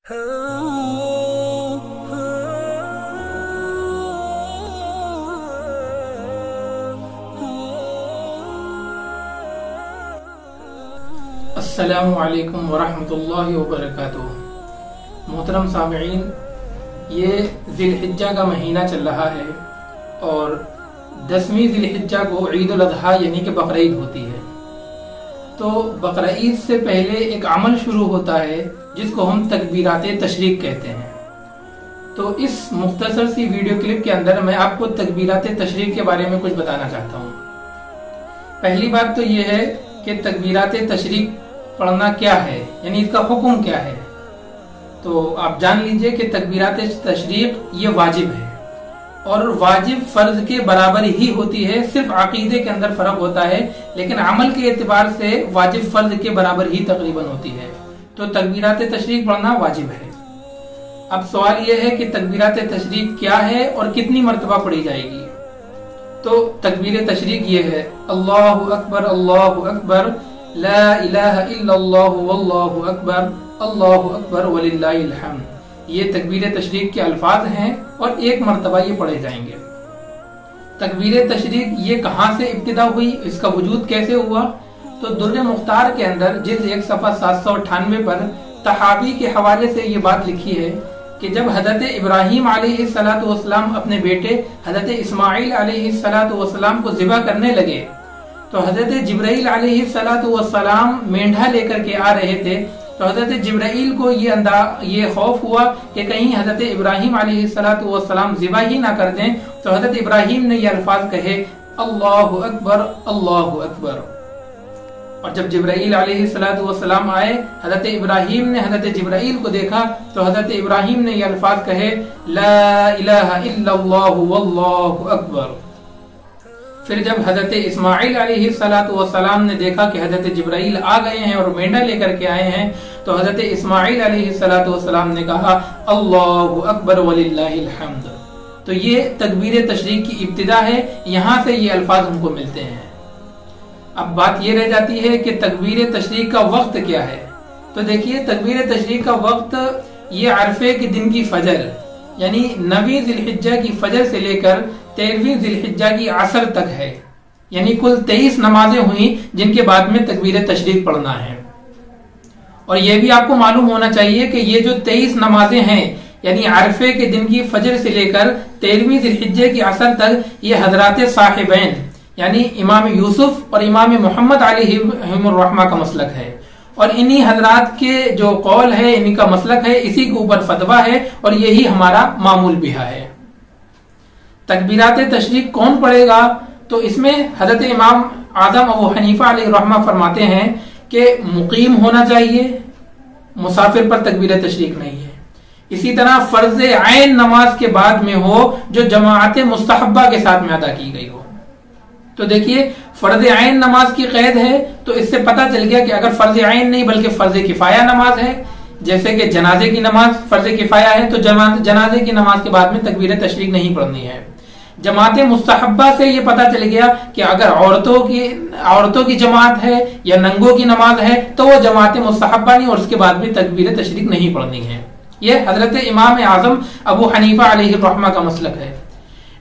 अस्सलामु अलैकुम वरहमतुल्लाहि वबरकातुहू। मोहतरम सामईन, ये ज़िलहिज्जा का महीना चल रहा है और 10वीं ज़िलहिज्जा को ईद उल अज़हा यानी कि बकरीद होती है। तो बकरीद से पहले एक अमल शुरू होता है जिसको हम तकबीरात तशरीक कहते हैं। तो इस मुख्तसर सी वीडियो क्लिप के अंदर मैं आपको तकबीरात तशरीक के बारे में कुछ बताना चाहता हूँ। पहली बात तो ये है कि तकबीरात तशरीक पढ़ना क्या है, यानी इसका हुक्म क्या है। तो आप जान लीजिए कि तकबीरात तशरीक ये वाजिब है और वाजिब फर्ज के बराबर ही होती है। सिर्फ अकीदे के अंदर फर्क होता है, लेकिन अमल के एतबार से वाजिब फर्ज के बराबर ही तकरीबन होती है। तो तकबीरात तशरीक पढ़ना वाजिब है। अब सवाल यह है कि तकबीरात तशरीक क्या है और कितनी मरतबा पढ़ी जाएगी। तो तकबीर तशरीक ये है, अल्लाहु अकबर ला इलाहा इल्लल्लाह वल्लाहु अकबर वलिल्लाहिल हम्द। ये तकबीर तशरीक के अल्फाज हैं और एक मरतबा ये पढ़े जाएंगे। तकबीर तशरीक ये कहाँ से इब्तिदा हुई, इसका वजूद कैसे हुआ। तो दुर्र मुख्तार के अंदर जिल्द 1 सफ़ा 798 पर तहावी के हवाले से ये बात लिखी है कि जब हजरत इब्राहीम अलैहिस्सलाम अपने बेटे हजरत इस्माइल अलैहिस्सलाम को ज़िबा करने लगे तो हजरत जिब्राइल अलैहिस्सलाम मेंढा लेकर के आ रहे थे। तो हजरत जिब्राइल को ये खौफ हुआ कि कहीं हजरत इब्राहीम अलैहिस्सलाम ज़िबा ही ना कर दें। तो हजरत इब्राहीम ने ये अल्फाज कहे, अल्लाहु अकबर। और जब जिब्राइल अलैहिस्सलाम आए, हजरत इब्राहीम ने हजरत जिब्राइल को देखा तो हजरत इब्राहीम ने ये अल्फाज कहे, ला इलाहा इल्लल्लाह वल्लाहु अकबर। फिर जब हजरत इस्माइल अलैहिस्सलाम ने देखा कि हजरत जिब्राइल आ गए हैं और मेंढा लेकर के आए हैं, तो हजरत इस्माइल अलैहिस्सलाम ने कहा, अल्लाहु अकबर वलिल्लाहिल हम्द। तो ये तकबीर तशरीक की इब्तिदा है, यहाँ से ये अल्फाज हमको मिलते हैं। अब बात ये रह जाती है कि तकबीर तशरीक का वक्त क्या है। तो देखिए, तकबीर तशरीक का वक्त ये अरफे के दिन की फजर यानी 9वीं ज़िलहिज्जा की फजर से लेकर 13वीं ज़िलहिज्जा की असर तक है। यानी कुल 23 नमाजें हुई जिनके बाद में तकबीर तशरीक पढ़ना है। और यह भी आपको मालूम होना चाहिए कि ये जो 23 नमाजें हैं यानी अरफे के दिन की फजर से लेकर 13वीं ज़िलहिज्जा की असर तक, ये हजरात साहिबैन यानी इमाम यूसुफ और इमाम मोहम्मद अलैहिर्रहमा का मसलक है। और इन्हीं हजरात के जो कौल है, इनका मसलक है, इसी के ऊपर फतवा है और यही हमारा मामूल भी है। तकबीरात तशरीक कौन पढ़ेगा। तो इसमें हजरत इमाम आजम अबू हनीफा अलैहिर्रहमा फरमाते हैं कि मुकीम होना चाहिए, मुसाफिर पर तकबीर तशरीक नहीं है। इसी तरह फर्ज ऐन नमाज के बाद में हो जो जमाअत मुस्तहब्बा के साथ में अदा की गई हो। तो देखिए, फर्ज ऐन नमाज की कैद है, तो इससे पता चल गया कि अगर फर्ज ऐन नहीं बल्कि फर्ज किफाया नमाज है, जैसे कि जनाजे की नमाज फर्ज किफाया है, तो जनाजे की नमाज के बाद में तकबीर तशरीक नहीं पढ़नी है। जमात मुस्तहब्बा से ये पता चल गया कि अगर औरतों की जमात है या नंगों की नमाज है तो वो जमात मुस्तहब्बा नहीं और उसके बाद में तकबीर तशरीक नहीं पढ़नी है। यह हजरत इमाम आजम अबू हनीफा अलैहिर्रहमा का मसलक है।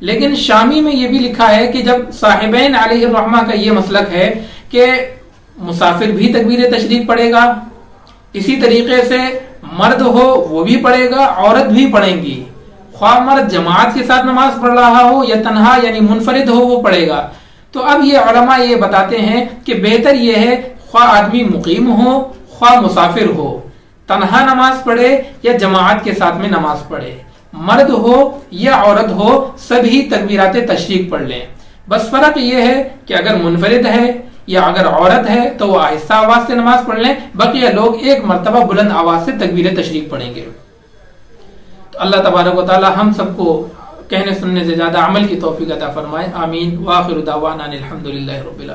लेकिन शामी में यह भी लिखा है कि जब साहिबैन अलैहिर्रहमा का यह मसलक है कि मुसाफिर भी तकबीर तशरीक पढ़ेगा, इसी तरीके से मर्द हो वो भी पढ़ेगा, औरत भी पढ़ेंगी। ख्वाह मर्द जमात के साथ नमाज पढ़ रहा हो या तन्हा यानी मुनफरिद हो वो पढ़ेगा। तो अब ये उलमा ये बताते हैं कि बेहतर ये है ख्वाह आदमी मुकीम हो ख्वाह मुसाफिर हो, तन्हा नमाज पढ़े या जमात के साथ में नमाज पढ़े, मर्द हो या औरत हो, सभी तकबीरात तशरीक पढ़ लें। बस फर्क यह है कि अगर मुनफरिद है या अगर औरत है तो वो आहिस्ता आवाज से नमाज पढ़ लें, बकिया लोग एक मरतबा बुलंद आवाज से तकबीर तशरीक पढ़ेंगे। तो अल्लाह तबारक व तआला हम सबको कहने सुनने से ज्यादा अमल की तौफीक अता फरमाए। आमीन। व आखिरु दावाना अनिल हम्दुलिल्लाहि रब्बिल आलमीन।